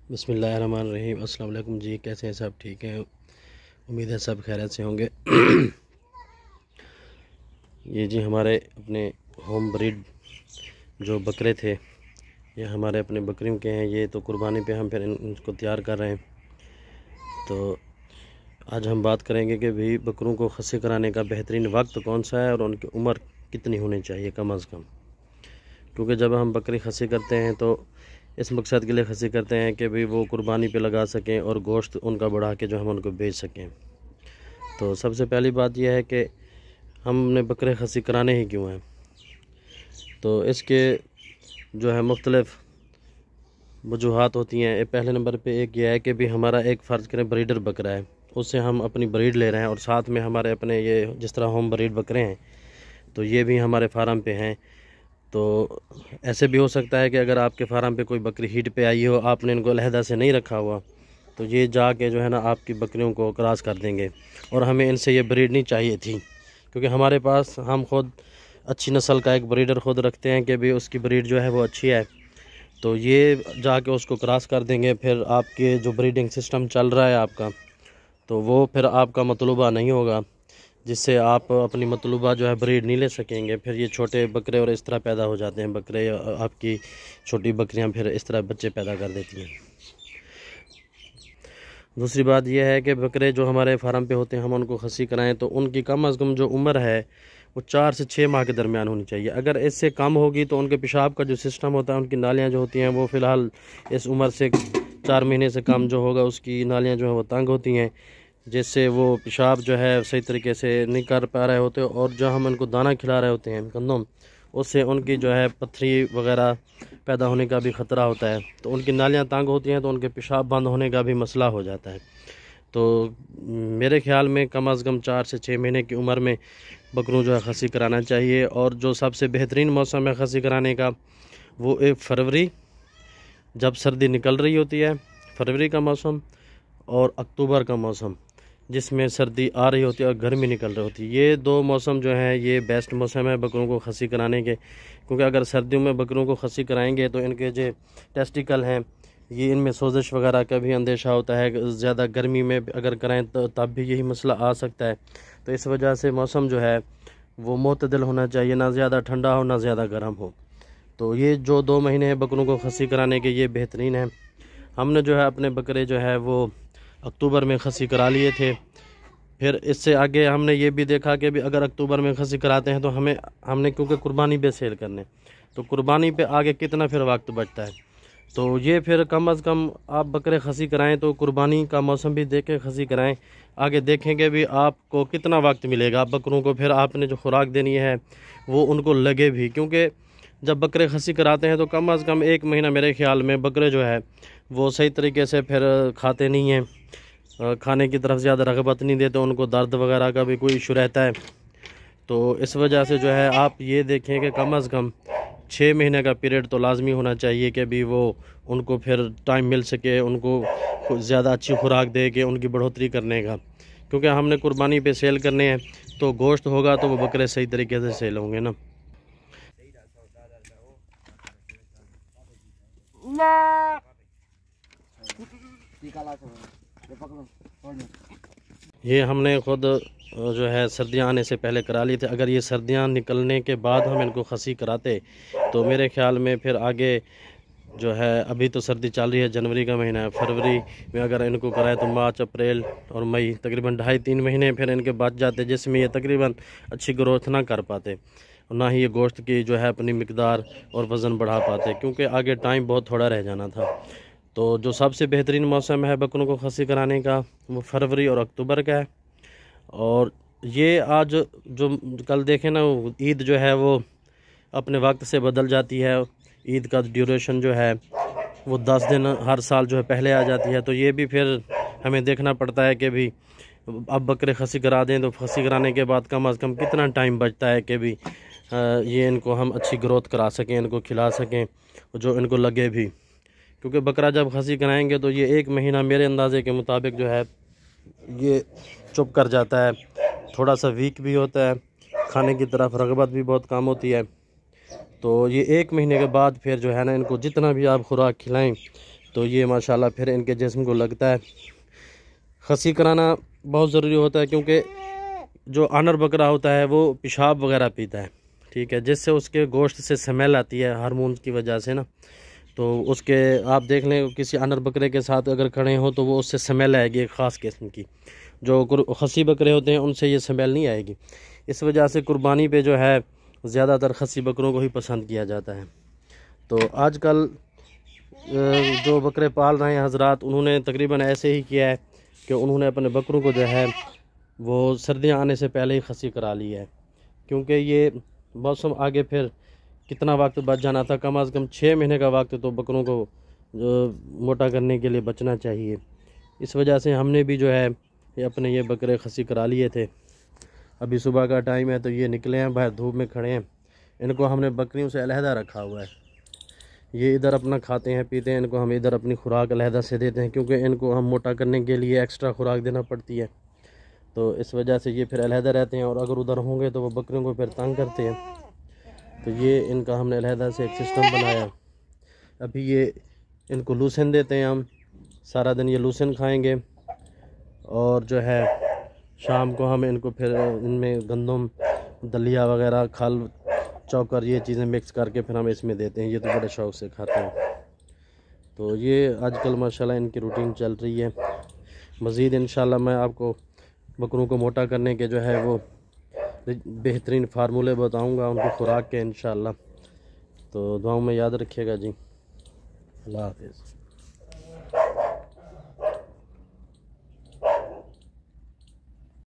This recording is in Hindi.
बिस्मिल्लाहिर्रहमानिर्रहीम। अस्सलाम वालेकुम जी, कैसे हैं सब? ठीक हैं, उम्मीद है सब खैरियत से होंगे। ये जी हमारे अपने होम ब्रीड जो बकरे थे, ये हमारे अपने बकरियों के हैं। ये तो कुर्बानी पे हम फिर इनको तैयार कर रहे हैं। तो आज हम बात करेंगे कि भाई बकरों को खस्सी कराने का बेहतरीन वक्त कौन सा है और उनकी उम्र कितनी होनी चाहिए कम अज़ कम। क्योंकि जब हम बकरी खस्सी करते हैं तो इस मकसद के लिए खस्सी करते हैं कि भाई वो कुर्बानी पे लगा सकें और गोश्त उनका बढ़ा के जो हम उनको बेच सकें। तो सबसे पहली बात यह है कि हमने बकरे खस्सी कराने ही क्यों हैं। तो इसके जो है मुख्तलिफ़ वजूहात होती हैं। पहले नंबर पे एक यह है कि भी हमारा एक फ़र्ज़ करें ब्रीडर बकरा है, उससे हम अपनी ब्रीड ले रहे हैं और साथ में हमारे अपने ये जिस तरह होम ब्रीड बकरे हैं तो ये भी हमारे फार्म पे हैं। तो ऐसे भी हो सकता है कि अगर आपके फार्म पे कोई बकरी हीट पे आई हो, आपने इनको अलहदा से नहीं रखा हुआ, तो ये जाके जो है ना आपकी बकरियों को क्रॉस कर देंगे और हमें इनसे ये ब्रीड नहीं चाहिए थी। क्योंकि हमारे पास हम खुद अच्छी नस्ल का एक ब्रीडर खुद रखते हैं कि भाई उसकी ब्रीड जो है वो अच्छी है, तो ये जाके उसको क्रॉस कर देंगे। फिर आपके जो ब्रीडिंग सिस्टम चल रहा है आपका, तो वो फिर आपका मतलूबा नहीं होगा, जिससे आप अपनी मतलूबा जो है ब्रीड नहीं ले सकेंगे। फिर ये छोटे बकरे और इस तरह पैदा हो जाते हैं बकरे, आपकी छोटी बकरियां फिर इस तरह बच्चे पैदा कर देती हैं। दूसरी बात यह है कि बकरे जो हमारे फार्म पे होते हैं हम उनको खस्सी कराएं तो उनकी कम अज़ कम जो उम्र है वो 4 से 6 माह के दरमियान होनी चाहिए। अगर इससे कम होगी तो उनके पेशाब का जो सिस्टम होता है, उनकी नालियाँ जो होती हैं वो फ़िलहाल इस उम्र से 4 महीने से कम जो होगा उसकी नालियाँ जो है वो तंग होती हैं, जिससे वो पेशाब जो है सही तरीके से नहीं कर पा रहे होते। और जो हम उनको दाना खिला रहे होते हैं गंदम, उससे उनकी जो है पथरी वगैरह पैदा होने का भी ख़तरा होता है। तो उनकी नालियाँ तंग होती हैं तो उनके पेशाब बंद होने का भी मसला हो जाता है। तो मेरे ख़्याल में कम अज़ कम 4 से 6 महीने की उम्र में बकरों जो है खस्सी कराना चाहिए। और जो सबसे बेहतरीन मौसम है खस्सी कराने का वो एक फरवरी, जब सर्दी निकल रही होती है, फरवरी का मौसम, और अक्टूबर का मौसम जिसमें सर्दी आ रही होती है और गर्मी निकल रही होती है। ये 2 मौसम जो हैं ये बेस्ट मौसम है बकरों को खस्सी कराने के। क्योंकि अगर सर्दियों में बकरों को खस्सी कराएंगे तो इनके जो टेस्टिकल हैं ये इनमें सोजिश वगैरह का भी अंदेशा होता है। ज़्यादा गर्मी में अगर कराएं तो तब भी यही मसला आ सकता है। तो इस वजह से मौसम जो है वो मुतदिल होना चाहिए, ना ज़्यादा ठंडा हो ना ज़्यादा गर्म हो। तो ये जो 2 महीने हैं बकरों को खस्सी कराने के ये बेहतरीन है। हमने जो है अपने बकरे जो है वो अक्टूबर में खस्सी करा लिए थे। फिर इससे आगे हमने ये भी देखा कि भी अगर अक्टूबर में खस्सी कराते हैं तो हमने क्योंकि कुर्बानी पे सेल करने, तो कुर्बानी पे आगे कितना फिर वक्त बचता है। तो ये फिर कम अज़ कम आप बकरे खस्सी कराएं तो कुर्बानी का मौसम भी देख के खस्सी कराएं। आगे देखेंगे भी आपको कितना वक्त मिलेगा बकरों को, फिर आपने जो खुराक देनी है वो उनको लगे भी। क्योंकि जब बकरे खस्सी कराते हैं तो कम अज़ कम 1 महीना मेरे ख़्याल में बकरे जो है वो सही तरीके से फिर खाते नहीं हैं, खाने की तरफ ज़्यादा रग़बत नहीं देते, उनको दर्द वगैरह का भी कोई इशू रहता है। तो इस वजह से जो है आप ये देखें कि कम अज़ कम 6 महीने का पीरियड तो लाजमी होना चाहिए कि भी वो उनको फिर टाइम मिल सके, उनको ज़्यादा अच्छी खुराक दे के उनकी बढ़ोतरी करने का। क्योंकि हमने कुर्बानी पे सेल करने हैं तो गोश्त होगा तो वो बकरे सही तरीके से सेल होंगे ना। ये हमने खुद जो है सर्दियाँ आने से पहले करा लिए थे। अगर ये सर्दियाँ निकलने के बाद हम इनको खस्सी कराते तो मेरे ख़्याल में फिर आगे जो है, अभी तो सर्दी चल रही है, जनवरी का महीना है, फरवरी में अगर इनको कराए तो मार्च अप्रैल और मई तकरीबन 2.5-3 महीने फिर इनके बच जाते, जिसमें ये तकरीबन अच्छी ग्रोथ ना कर पाते और ना ही ये गोश्त की जो है अपनी मिकदार और वज़न बढ़ा पाते, क्योंकि आगे टाइम बहुत थोड़ा रह जाना था। तो जो सबसे बेहतरीन मौसम है बकरों को खस्सी कराने का वो फरवरी और अक्टूबर का है। और ये आज जो कल देखें ना, ईद जो है वो अपने वक्त से बदल जाती है। ईद का ड्यूरेशन जो है वो 10 दिन हर साल जो है पहले आ जाती है। तो ये भी फिर हमें देखना पड़ता है कि भी अब बकरे खस्सी करा दें तो खस्सी कराने के बाद कम अज़ कम कितना टाइम बचता है कि भी ये इनको हम अच्छी ग्रोथ करा सकें, इनको खिला सकें जो इनको लगे भी। क्योंकि बकरा जब खस्सी कराएंगे तो ये 1 महीना मेरे अंदाज़े के मुताबिक जो है ये चुप कर जाता है, थोड़ा सा वीक भी होता है, खाने की तरफ रग़बत भी बहुत कम होती है। तो ये 1 महीने के बाद फिर जो है ना इनको जितना भी आप खुराक खिलाएं तो ये माशाल्लाह फिर इनके जिस्म को लगता है। खसी कराना बहुत ज़रूरी होता है क्योंकि जो आनर बकरा होता है वो पेशाब वगैरह पीता है, ठीक है, जिससे उसके गोश्त से स्मेल आती है हार्मोन्स की वजह से ना। तो उसके आप देख लें किसी आनर बकरे के साथ अगर खड़े हो तो वो उससे स्मेल आएगी एक ख़ास किस्म की। जो खसी बकरे होते हैं उनसे ये स्मेल नहीं आएगी। इस वजह से कुर्बानी पे जो है ज़्यादातर खसी बकरों को ही पसंद किया जाता है। तो आजकल जो बकरे पाल रहे हैं हजरात, उन्होंने तकरीबन ऐसे ही किया है कि उन्होंने अपने बकरों को जो है वो सर्दियाँ आने से पहले ही खसी करा ली है, क्योंकि ये मौसम आगे फिर कितना वक्त बच जाना था, कम अज़ कम 6 महीने का वक्त तो बकरों को मोटा करने के लिए बचना चाहिए। इस वजह से हमने भी जो है अपने ये बकरे खसी करा लिए थे। अभी सुबह का टाइम है तो ये निकले हैं बाहर, धूप में खड़े हैं। इनको हमने बकरियों से अलहदा रखा हुआ है, ये इधर अपना खाते हैं पीते हैं, इनको हम इधर अपनी खुराक अलहदा से देते हैं, क्योंकि इनको हम मोटा करने के लिए एक्स्ट्रा खुराक देना पड़ती है। तो इस वजह से ये फिर अलहदा रहते हैं, और अगर उधर होंगे तो वो बकरियों को फिर तंग करते हैं। तो ये इनका हमने अलहदा से एक सिस्टम बनाया। अभी ये इनको लूसन देते हैं, हम सारा दिन ये लूसन खाएंगे, और जो है शाम को हम इनको फिर इनमें गंदम, दलिया वगैरह, खल, चौकर, ये चीज़ें मिक्स करके फिर हम इसमें देते हैं। ये तो बड़े शौक़ से खाते हैं। तो ये आजकल माशाल्लाह इनकी रूटीन चल रही है। मज़ीद इंशाल्लाह मैं आपको बकरों को मोटा करने के जो है वो बेहतरीन फार्मूले बताऊंगा उनकी खुराक के इंशाल्लाह। तो दुआओं में याद रखिएगा जी। अल्लाह हाफ़िज़।